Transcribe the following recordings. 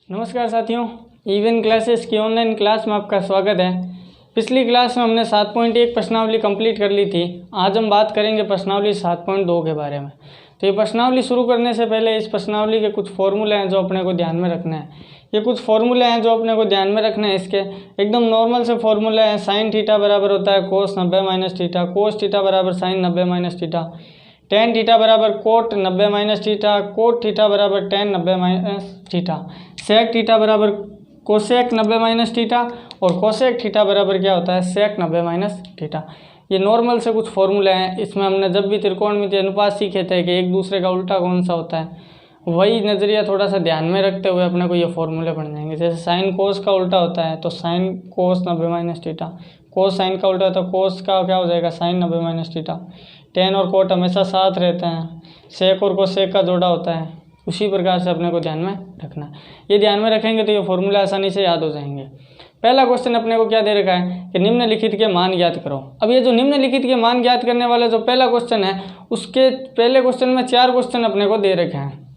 नमस्कार साथियों, even classes की ऑनलाइन क्लास में आपका स्वागत है। पिछली क्लास में हमने 7.1 प्रश्नावली कंप्लीट कर ली थी। आज हम बात करेंगे प्रश्नावली 7.2 के बारे में। तो ये प्रश्नावली शुरू करने से पहले इस प्रश्नावली के कुछ फॉर्मूले हैं जो अपने को ध्यान में रखना है। ये कुछ फॉर्मूले हैं जो अपने को ध्यान में रखना है। इसके एकदम नॉर्मल से फॉर्मूले हैं। साइन थीटा बराबर होता है cos 90 minus theta, cos theta बराबर sine 90 minus theta, tan theta बराबर cot 90 minus theta, cot theta बराबर tan 90 minus theta, sec theta बराबर कोसेक 90 माइनस थीटा और कोसेक थीटा बराबर क्या होता है सेक 90 माइनस थीटा। ये नॉर्मल से कुछ फॉर्मूले हैं। इसमें हमने जब भी त्रिकोणमितीय अनुपात सीखे थे कि एक दूसरे का उल्टा कौन सा होता है, वही नज़रिया थोड़ा सा ध्यान में रखते हुए अपने को ये फॉर्मूले बन जाएंगे। जैसे साइन कोस का उल्टा होता है तो साइन कोस 90 माइनस थीटा, कोस साइन का उल्टा है तो कोस का क्या हो जाएगा साइन 90 माइनस थीटा। टेन और कोट हमेशा साथ रहते हैं, सेक और कोसेक का जोड़ा होता है। उसी प्रकार से अपने को ध्यान में रखना है। ये ध्यान में रखेंगे तो ये फॉर्मूला आसानी से याद हो जाएंगे। पहला क्वेश्चन अपने को क्या दे रखा है कि निम्नलिखित के मान ज्ञात करो। अब ये जो निम्नलिखित के मान ज्ञात करने वाला जो पहला क्वेश्चन है, उसके पहले क्वेश्चन में 4 क्वेश्चन अपने को दे रखे हैं।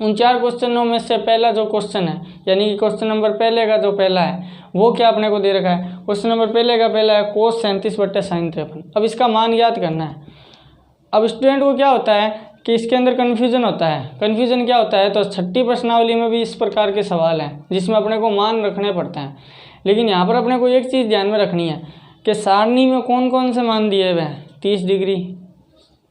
उन 4 क्वेश्चनों में से पहला जो क्वेश्चन है, यानी कि क्वेश्चन नंबर पहले का जो पहला है वो क्या अपने को दे रखा है। क्वेश्चन नंबर पहले का पहला है कोस 37/sin53। अब इसका मान ज्ञात करना है। अब स्टूडेंट को क्या होता है कि इसके अंदर कन्फ्यूजन होता है। कन्फ्यूजन क्या होता है, तो छठी प्रश्नावली में भी इस प्रकार के सवाल हैं जिसमें अपने को मान रखने पड़ते हैं। लेकिन यहाँ पर अपने को एक चीज़ ध्यान में रखनी है कि सारणी में कौन कौन से मान दिए हुए हैं। 30 डिग्री,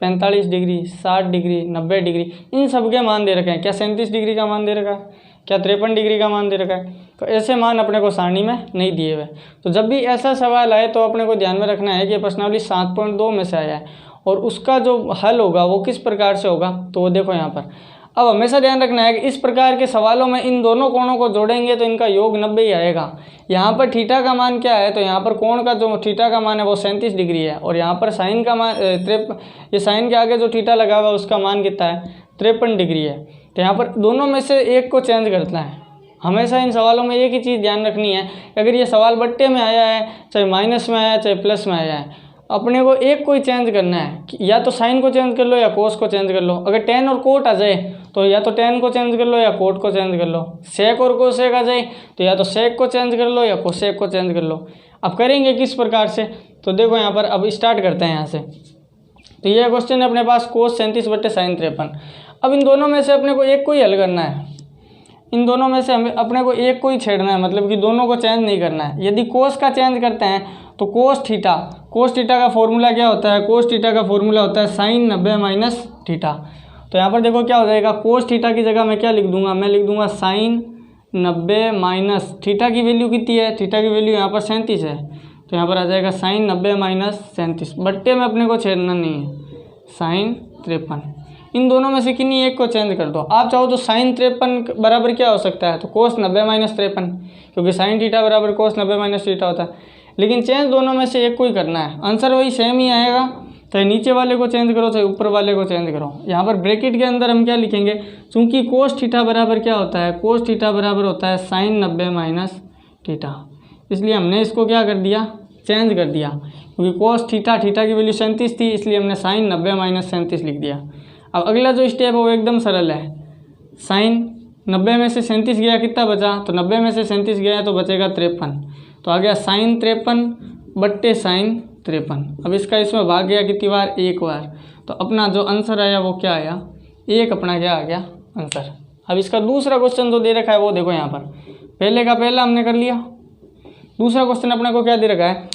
45 डिग्री, 60 डिग्री, 90 डिग्री, इन सब के मान दे रखे हैं। क्या 37 डिग्री का मान दे रखा है, क्या 53 डिग्री का मान दे रखा है। तो ऐसे मान अपने को सारणी में नहीं दिए हुए। तो जब भी ऐसा सवाल आए तो अपने को ध्यान में रखना है कि प्रश्नावली 7.2 में से आया है और उसका जो हल होगा वो किस प्रकार से होगा। तो वो देखो यहाँ पर। अब हमेशा ध्यान रखना है कि इस प्रकार के सवालों में इन दोनों कोणों को जोड़ेंगे तो इनका योग 90 ही आएगा। यहाँ पर थीटा का मान क्या है, तो यहाँ पर कोण का जो थीटा का मान है वो 37 डिग्री है और यहाँ पर साइन का मान ये साइन के आगे जो थीटा लगा हुआ है उसका मान कितना है 53 डिग्री है। तो यहाँ पर दोनों में से एक को चेंज करना है। हमेशा इन सवालों में एक ही चीज़ ध्यान रखनी है, अगर ये सवाल बट्टे में आया है, चाहे माइनस में आया है, चाहे प्लस में आया है, अपने को एक को ही चेंज करना है। या तो साइन को चेंज कर लो या कोस को चेंज कर लो। अगर टेन और कोट आ जाए तो या तो टेन को चेंज कर लो या कोट को चेंज कर लो। सेक और कोसेक आ जाए तो या तो सेक को चेंज कर लो या कोसेक को चेंज कर लो। अब करेंगे किस प्रकार से, तो देखो यहाँ पर अब स्टार्ट करते हैं यहाँ से। तो ये क्वेश्चन है अपने पास कोस 37/sin53। अब इन दोनों में से अपने को एक को ही हल करना है। इन दोनों में से हमें अपने को एक को ही छेड़ना है, मतलब कि दोनों को चेंज नहीं करना है। यदि कोस का चेंज करते हैं तो कोस थीटा का फॉर्मूला क्या होता है, कोस थीटा का फॉर्मूला होता है साइन 90 माइनस थीटा। तो यहाँ पर देखो क्या हो जाएगा, कोस थीटा की जगह मैं क्या लिख दूंगा, मैं लिख दूंगा साइन 90 माइनस थीटा की वैल्यू कितनी है, थीटा की वैल्यू यहाँ पर 37 है। तो यहाँ पर आ जाएगा साइन 90 माइनस 37। बट्टे में अपने को छेड़ना नहीं है, साइन 53। इन दोनों में से किन्हीं एक को चेंज कर दो। आप चाहो तो साइन 53 बराबर क्या हो सकता है, तो कोस 90 माइनस 53, क्योंकि साइन थीटा बराबर कोस 90 माइनस थीटा होता है। लेकिन चेंज दोनों में से एक को ही करना है, आंसर वही सेम ही आएगा। चाहे नीचे वाले को चेंज करो चाहे ऊपर वाले को चेंज करो। यहाँ पर ब्रैकेट के अंदर हम क्या लिखेंगे, चूंकि कोस थीटा बराबर क्या होता है, कोस थीटा बराबर होता है साइन 90 माइनस थीटा, इसलिए हमने इसको क्या कर दिया, चेंज कर दिया। क्योंकि कोस थीटा की वैल्यू 37 थी, इसलिए हमने साइन 90 माइनस 37 लिख दिया। अब अगला जो स्टेप है वो एकदम सरल है। साइन 90 में से 37 गया, कितना बचा, तो 90 में से 37 गया तो बचेगा 53। तो आ गया साइन 53/साइन 53। अब इसका इसमें भाग गया कितनी बार, एक बार। तो अपना जो आंसर आया वो क्या आया, एक अपना क्या आ गया आंसर। अब इसका दूसरा क्वेश्चन जो दे रखा है वो देखो यहाँ पर। पहले का पहला हमने कर लिया। दूसरा क्वेश्चन अपने को क्या दे रखा है,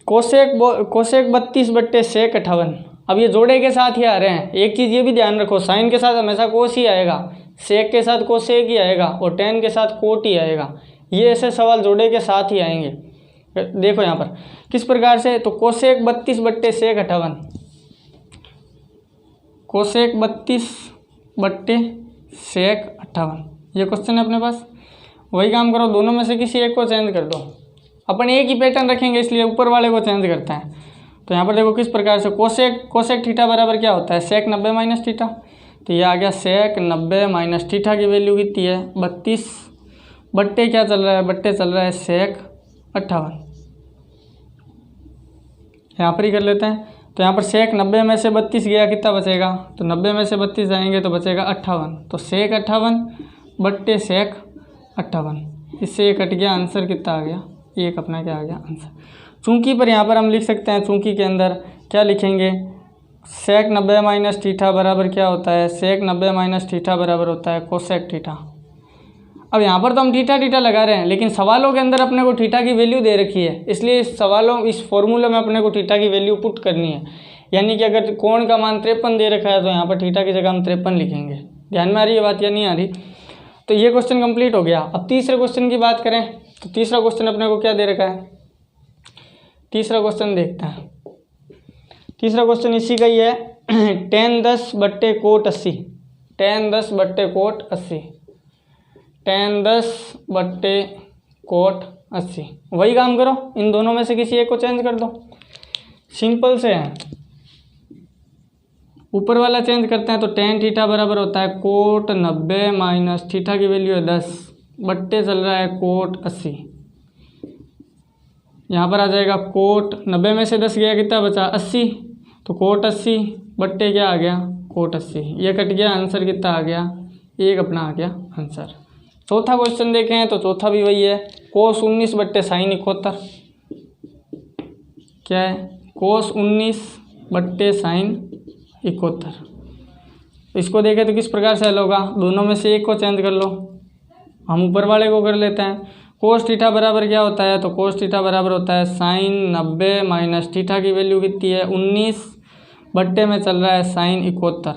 कोसेक 32/सेक 58। अब ये जोड़े के साथ ही आ रहे हैं। एक चीज़ ये भी ध्यान रखो, साइन के साथ हमेशा कोस ही आएगा, सेक के साथ कोसेक ही आएगा और टेन के साथ कोट ही आएगा। ये ऐसे सवाल जोड़े के साथ ही आएंगे। देखो यहाँ पर किस प्रकार से, तो कोसेक 32/सेक 58, कोसेक 32/सेक 58 ये क्वेश्चन है अपने पास। वही काम करो, दोनों में से किसी एक को चेंज कर दो। अपन एक ही पैटर्न रखेंगे इसलिए ऊपर वाले को चेंज करते हैं। तो यहाँ पर देखो किस प्रकार से, कोसेक थीटा बराबर क्या होता है, सेक 90 माइनस थीटा। तो ये आ गया सेक 90 माइनस थीटा की वैल्यू कितनी है 32, बट्टे क्या चल रहा है, बट्टे चल रहा है सेक 58। यहाँ पर ही कर लेते हैं। तो यहाँ पर सेक 90 में से 32 गया, कितना बचेगा, तो 90 में से 32 जाएंगे तो बचेगा 58। तो सेक 58/सेक 58। इससे ये कट गया, आंसर कितना आ गया, एक अपना क्या आ गया आंसर। चूंकि पर यहाँ पर हम लिख सकते हैं, चूंकि के अंदर क्या लिखेंगे, सेक 90 माइनस थीटा बराबर क्या होता है, सेक 90 माइनस थीटा बराबर होता है कोसेक थीटा। अब यहाँ पर तो हम थीटा थीटा लगा रहे हैं, लेकिन सवालों के अंदर अपने को थीटा की वैल्यू दे रखी है, इसलिए इस फॉर्मूले में अपने को थीटा की वैल्यू पुट करनी है। यानी कि अगर कोण का मान 53 दे रखा है तो यहाँ पर थीटा की जगह हम 53 लिखेंगे। ध्यान में आ रही है बात या नहीं आ रही? तो ये क्वेश्चन कंप्लीट हो गया। अब तीसरे क्वेश्चन की बात करें तो तीसरा क्वेश्चन अपने को क्या दे रखा है, तीसरा क्वेश्चन देखते हैं। तीसरा क्वेश्चन इसी का ही है, tan 10 बट्टे कोट 80, tan 10 बट्टे कोट 80, tan 10 बट्टे कोट 80। वही काम करो, इन दोनों में से किसी एक को चेंज कर दो, सिंपल से है। ऊपर वाला चेंज करते हैं तो tan थीटा बराबर होता है कोट 90 माइनस थीटा की वैल्यू है 10 बट्टे चल रहा है कोट 80। यहाँ पर आ जाएगा कोट 90 में से 10 गया, कितना बचा 80, तो कोट 80 बट्टे क्या आ गया कोट 80। ये कट गया, आंसर कितना आ गया, एक अपना आ गया आंसर। चौथा क्वेश्चन देखें तो चौथा भी वही है, कोस 19 बट्टे साइन 71। क्या है, कोस 19 बट्टे साइन 71। इसको देखें तो किस प्रकार से हल होगा, दोनों में से एक को चेंज कर लो, हम ऊपर वाले को कर लेते हैं। कोस थीटा बराबर क्या होता है, तो कोस थीटा बराबर होता है साइन 90 माइनस थीटा की वैल्यू कितनी है 19 बट्टे में चल रहा है साइन 71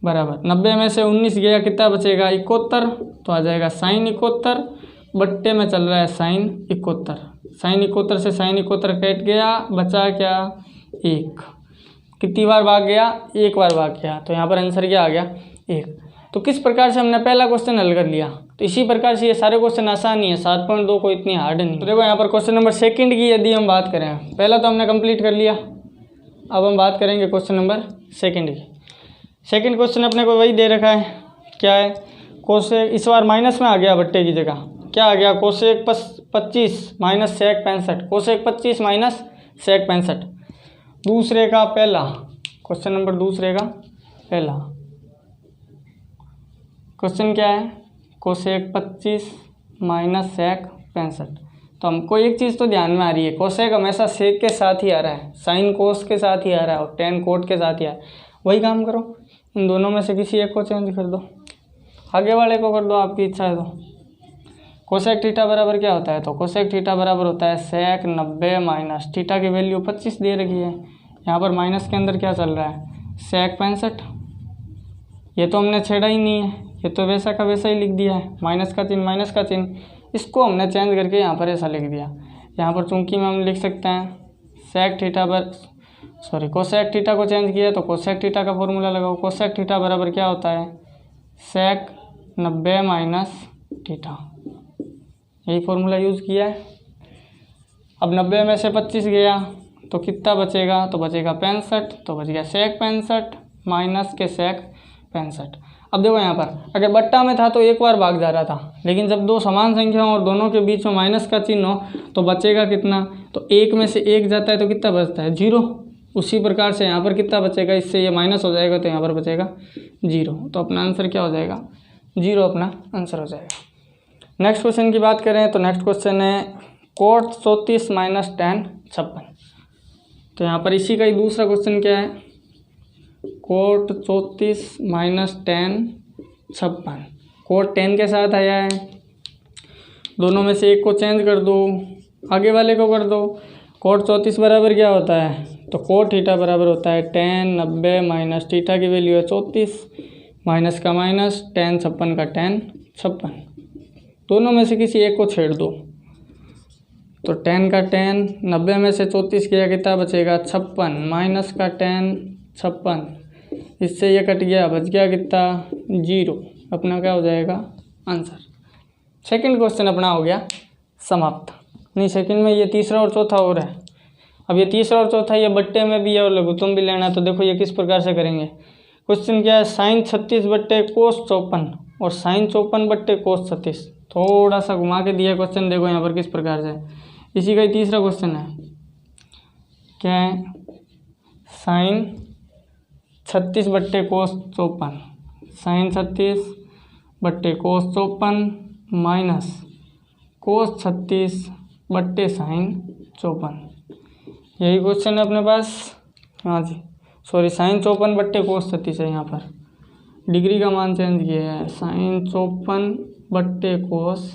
बराबर 90 में से 19 गया, कितना बचेगा 71, तो आ जाएगा साइन 71 बट्टे में चल रहा है साइन 71। साइन 71 से साइन 71 कट गया, बचा क्या एक। कितनी बार भाग गया, एक बार भाग गया, तो यहाँ पर आंसर क्या आ गया एक। तो किस प्रकार से हमने पहला क्वेश्चन हल कर लिया, तो इसी प्रकार से ये सारे क्वेश्चन आसान ही है, 7.2 को इतनी हार्ड नहीं। तो देखो यहाँ पर क्वेश्चन नंबर सेकंड की यदि हम बात करें, पहला तो हमने कंप्लीट कर लिया, अब हम बात करेंगे क्वेश्चन नंबर सेकंड की। सेकंड क्वेश्चन अपने को वही दे रखा है, क्या है, कोसेक, इस बार माइनस में आ गया बट्टे की जगह, क्या आ गया cosec 25 minus sec 65, cosec 25 minus sec 65। दूसरे का पहला क्वेश्चन नंबर, दूसरे का पहला क्वेश्चन क्या है, कोसेक 25 माइनस सेक 65। तो हमको एक चीज़ तो ध्यान में आ रही है, कोसेक हमेशा सेक के साथ ही आ रहा है, साइन कोस के साथ ही आ रहा है और टेन कोट के साथ ही आ रहा है। वही काम करो, इन दोनों में से किसी एक को चेंज कर दो, आगे वाले को कर दो, आपकी इच्छा है तो। कोसेक थीटा बराबर क्या होता है, तो कोसेक थीटा बराबर होता है सेक 90 माइनस थीटा की वैल्यू 25 दे रखी है, यहाँ पर माइनस के अंदर क्या चल रहा है सेक 65। ये तो हमने छेड़ा ही नहीं है, ये तो वैसा का वैसा ही लिख दिया है, माइनस का चिन्ह माइनस का चिन्ह, इसको हमने चेंज करके यहाँ पर ऐसा लिख दिया। यहाँ पर चूंकि में हम लिख सकते हैं सेक थीटा कोसेक थीटा को चेंज किया तो कोसेक थीटा का फॉर्मूला लगाओ। कोसेक थीटा बराबर क्या होता है सेक 90 माइनस थीटा, यही फॉर्मूला यूज़ किया है। अब 90 में से 25 गया तो कितना बचेगा, तो बचेगा 65, तो बच गया सेक 65 माइनस के सेक 65। अब देखो यहाँ पर अगर बट्टा में था तो एक बार भाग जा रहा था, लेकिन जब दो समान संख्या हो और दोनों के बीच में माइनस का चिन्ह हो तो बचेगा कितना, तो एक में से एक जाता है तो कितना बचता है 0। उसी प्रकार से यहाँ पर कितना बचेगा, इससे ये माइनस हो जाएगा तो यहाँ पर बचेगा 0, तो अपना आंसर क्या हो जाएगा 0 अपना आंसर हो जाएगा। नेक्स्ट क्वेश्चन की बात करें तो नेक्स्ट क्वेश्चन है कोट 34 माइनस tan 56। तो यहाँ पर इसी का ही दूसरा क्वेश्चन क्या है, कोट 34 माइनस tan 56। कोट 10 के साथ आया है, दोनों में से एक को चेंज कर दो, आगे वाले को कर दो। कोट 34 बराबर क्या होता है, तो कोट थीटा बराबर होता है tan 90 माइनस थीटा की वैल्यू है 34 माइनस का माइनस tan 56 का tan 56। दोनों में से किसी एक को छेड़ दो, तो tan का tan 90 में से 34 किया कितना बचेगा 56 माइनस का tan 56, इससे ये कट गया, बच गया कितना 0, अपना क्या हो जाएगा आंसर। सेकंड क्वेश्चन अपना हो गया समाप्त। नहीं, सेकंड में ये तीसरा और चौथा और है। अब ये तीसरा और चौथा ये बट्टे में भी है और लघुत्तम भी लेना है, तो देखो ये किस प्रकार से करेंगे। क्वेश्चन क्या है, साइन 36 बट्टे कोस 54 और साइन 54 बट्टे कोस 36। थोड़ा सा घुमा के दिया क्वेश्चन, देखो यहाँ पर किस प्रकार से। इसी का ही तीसरा क्वेश्चन है, क्या है साइन 36 बट्टे कोस 54, साइन 36 बट्टे कोस 54 माइनस कोस 36 बट्टे साइन 54। यही क्वेश्चन है अपने पास। हाँ जी, सॉरी, साइन 54 बट्टे कोस 36 है। यहाँ पर डिग्री का मान चेंज किया है, साइन 54 बट्टे कोस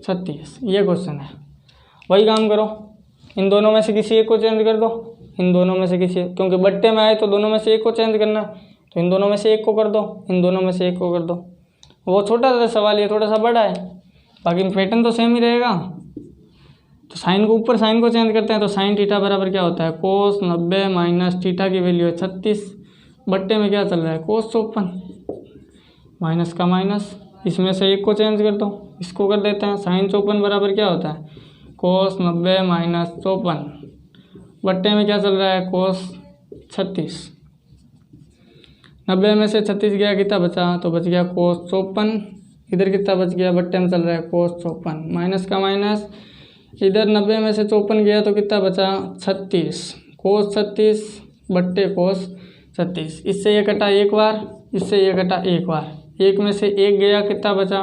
36, ये क्वेश्चन है। वही काम करो, इन दोनों में से किसी एक को चेंज कर दो, इन दोनों में से किसी, क्योंकि बट्टे में आए तो दोनों में से एक को चेंज करना, तो इन दोनों में से एक को कर दो, इन दोनों में से एक को कर दो। वो छोटा सा सवाल, ये थोड़ा सा बड़ा है, बाकी पैटर्न तो सेम ही रहेगा। तो साइन को ऊपर, साइन को चेंज करते हैं, तो साइन थीटा बराबर क्या होता है, कोस 90 माइनस थीटा की वैल्यू है 36 बट्टे में क्या चल रहा है, कोस 54, माइनस का माइनस, इसमें से एक को चेंज कर दो, इसको कर देते हैं। साइन 54 बराबर क्या होता है, कोस 90 माइनस 54 बट्टे में क्या चल रहा है, कोस 36। 90 में से 36 गया, कितना बचा, तो बच गया कोस 54। इधर कितना बच गया, बट्टे में चल रहा है कोस 54, माइनस का माइनस, इधर 90 में से 54 गया तो कितना बचा 36, कोस 36 बट्टे कोस 36। इससे ये कटा एक बार, इससे ये कटा एक बार, एक में से एक गया, कितना बचा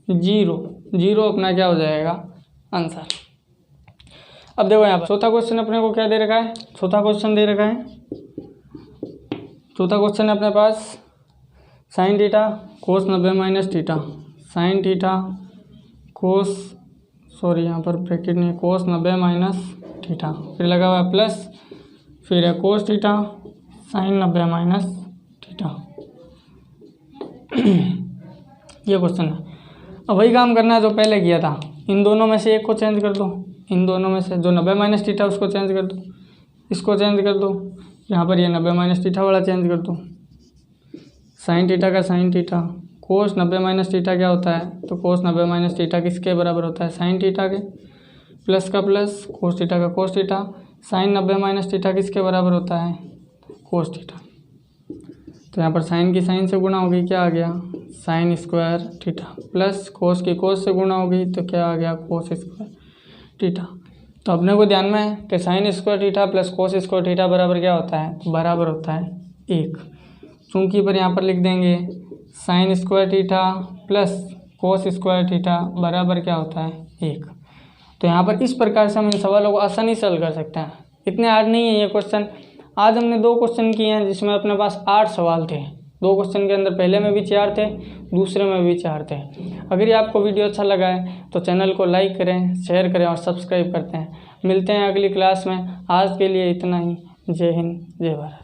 0, 0 अपना क्या हो जाएगा, आंसर। अब देखो यहाँ पर चौथा क्वेश्चन अपने को क्या दे रखा है, चौथा क्वेश्चन दे रखा है, चौथा क्वेश्चन है अपने पास sine theta cos 90 minus theta, sine theta cos, sorry यहाँ पर ब्रैकेट नहीं, कोस 90 माइनस थीटा, फिर लगा हुआ है प्लस, फिर है कोस थीटा साइन 90 माइनस थीटा। ये क्वेश्चन है। अब वही काम करना है जो पहले किया था, इन दोनों में से एक को चेंज कर दो, इन दोनों में से जो 90 माइनस थीटा उसको चेंज कर दो, इसको चेंज कर दो, यहाँ पर ये 90 माइनस थीटा वाला चेंज कर दो, साइन थीटा का sign theta, cos 90 minus theta क्या होता है, तो कोस 90 माइनस थीटा किसके बराबर होता है, साइन थीटा के, प्लस का प्लस, कोस थीटा का cos theta, sine 90 minus theta किसके बराबर होता है, कोस थीटा। तो यहाँ पर साइन की साइन से गुणा होगी, क्या आ गया, sine square theta, plus cos की कोस से गुणा होगी तो क्या आ गया, कोस स्क्वायर थीटा। तो अपने को ध्यान में है कि sine square theta plus cos square theta बराबर क्या होता है, बराबर होता है 1। चूंकि पर यहाँ पर लिख देंगे sine square theta plus cos square theta बराबर क्या होता है 1। तो यहाँ पर इस प्रकार से हम इन सवालों को आसानी से हल कर सकते हैं, इतने हार्ड नहीं है ये क्वेश्चन। आज हमने 2 क्वेश्चन किए हैं जिसमें अपने पास 8 सवाल थे, 2 क्वेश्चन के अंदर पहले में भी 4 थे, दूसरे में भी 4 थे। अगर ये आपको वीडियो अच्छा लगा है तो चैनल को लाइक करें, शेयर करें और सब्सक्राइब करते हैं। मिलते हैं अगली क्लास में, आज के लिए इतना ही। जय हिंद, जय भारत।